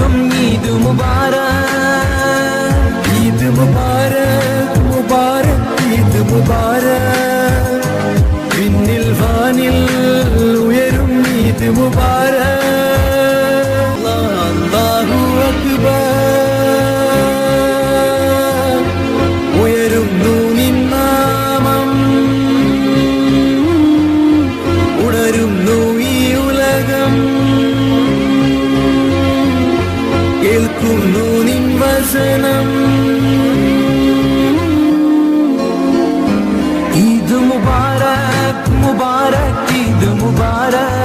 ഉയരും ഈദ് മുബാരക് ഈദ് മുബാരക് മുബാരക് ഈദ് മുബാരക് വിണ്ണിൽ വാനിൽ ഉയരും ഈദ് മുബാരക് അല്ലാഹു അക്ബർ ഉയരുന്നു നിൻ നാമം ഉണരുന്നു ഈ ഉലകം കേൾക്കുന്നു നിൻ വചനം ഈദ് മുബാരക് മുബാരക് ഈദ് മുബാരക്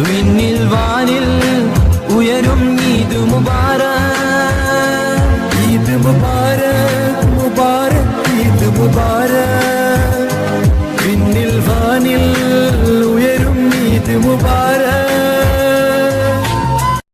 വിണ്ണിൽ വാനിൽ ഉയരും ഈദ് മുബാരക് ഈദ് മുബാരക്